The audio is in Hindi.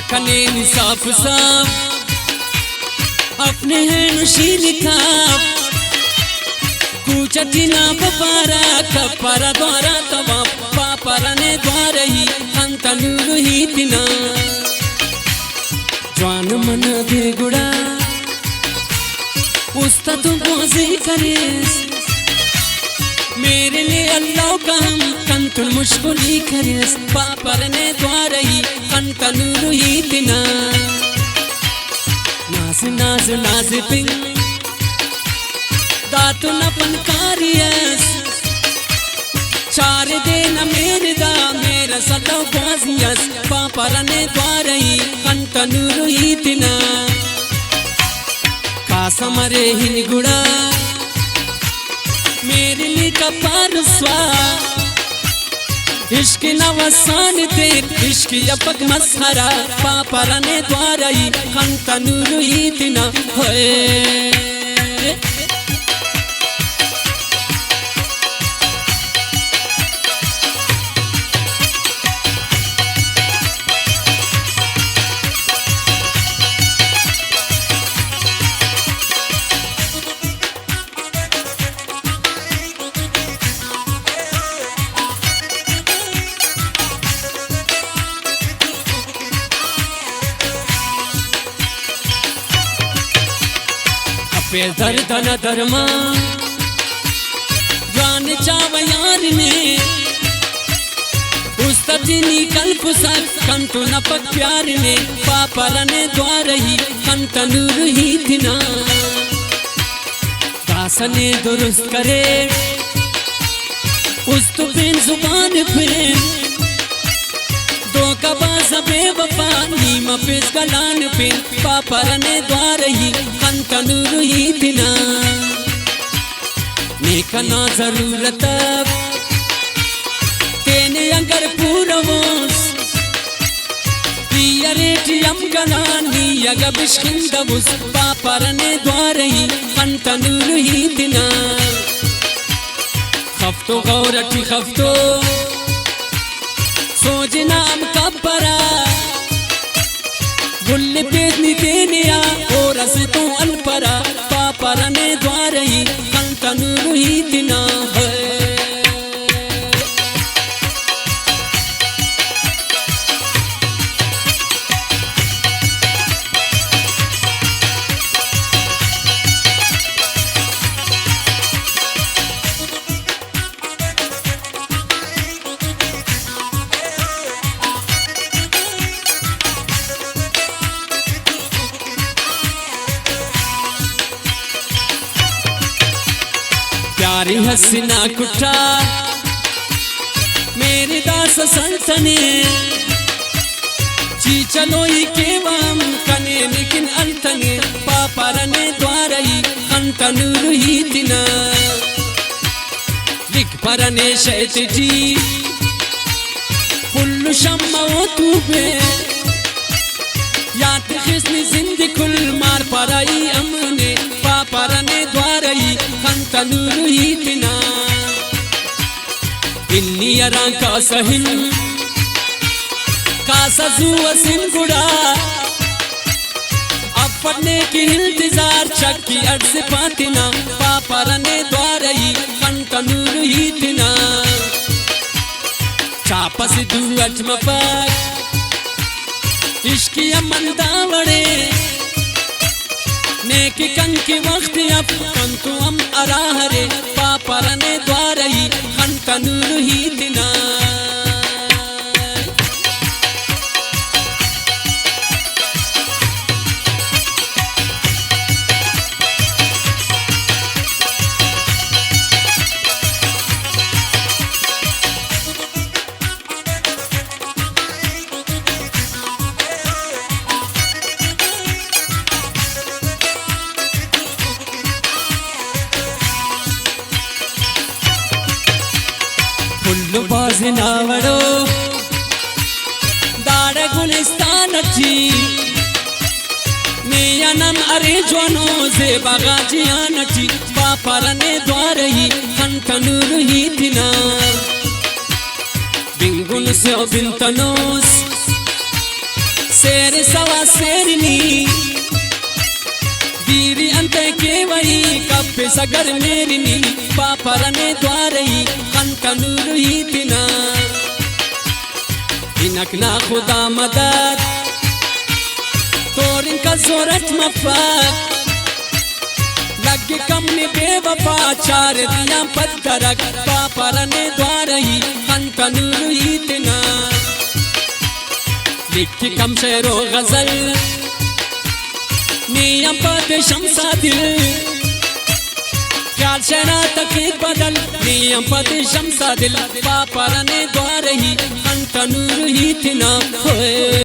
पाकने साफ साफ अपने हैं नशील खाप कुचटिना पपारा कपरा द्वारा तवा पापरने द्वारा ही अंतनुरु ही तिना ज्वान मन दे गुड़ा उस्ता तुम बोझे करेस मेरे लिए अल्लाह का हम कंतुल मुश्किल करेस पापरने द्वारा ही अंतनुरु ही तिना नाज नाज नाज पिंग दातु न पनकारियस चार देना मेरे दा मेरा सदा बाजियस पापरने द्वारा ही अंतनुरु ही तिना कासमरे हिन गुड़ा मेरे लिए कपार स्वा इश्क नवसान तेर इश्क यपक मस्खरा पापरने द्वारा ही अंतनुरु ही तिना होए दर दन दरमा जान चावयार ने उस्तनी कल्प सर कंतु नपक प्यार ने पापरने द्वार ही कंतनुर ही दिना दासने दुरुस्त करे उस्तु पेन जुबान पे दो कबाज बेवफा नीम पेश गलान पे पापरने द्वार ही कंतनुरु ही दिना नेकना जरूरत तेने अंगर पूरवोस पियरेटी अमगनानी यगबिश्किंदवुस पापरने द्वार ही कंतनुरु ही दिना खफ्तो गौरटी खफ्तो सोजनाम कब्बरा गुल्ले पेदनी देनिया और असे तो अनपरा पापरने द्वारा ही कंतनुरु ही दिना है प्यारी हसीना कुट्टा मेरे दास संतने जी चलो ही केवम कने लेकिन अंतने पापरने द्वारा ही अंतनुरु ही दिना लिख परने शैती पुल्लु शम्मा तू पे याद खिसनी जिंदगी कुल मार पराई अमने पापरने द्वारा ही कंतनुरु ही दिना इन्नी अरा का सहिन का सजुआ सिन गुड़ा अपने की इंतजार चक्की अर्ज पातिना पापरने द्वारा ही कंतनुरु ही दिना चापस दू अजम पर इश्की अमंदावड़े नेकी कंकी वक्त अब कंतु हम अराहरे पापरने द्वारा ही कंतनुरु ही दिना फुल्लु बाजिनावड़ो दाड़ गुलिस्तान अच्छी नेयनम अरे जोनो से बगाजियान अच्छी पापरने द्वार ही कंतनुरु ही दिना बिंगुल से बिंतनोस शेर सवा शेरनी दीरी अंत के वही कब सगर मेरनी पापरने द्वारही कनकनूर ही तिना इनक ना खुदा मदद तोर इनका जोरत मफत लग कम ने बेवफा चार दिया पत्थरक पापरने द्वारही कनकनूर ही तिना लिख कम शेरो गजल नियम पद शमसा दिल ख्याल शरा तक बदल नियम पद शमसा दिल पापरने द्वारही कनकनूर ही तिना होए।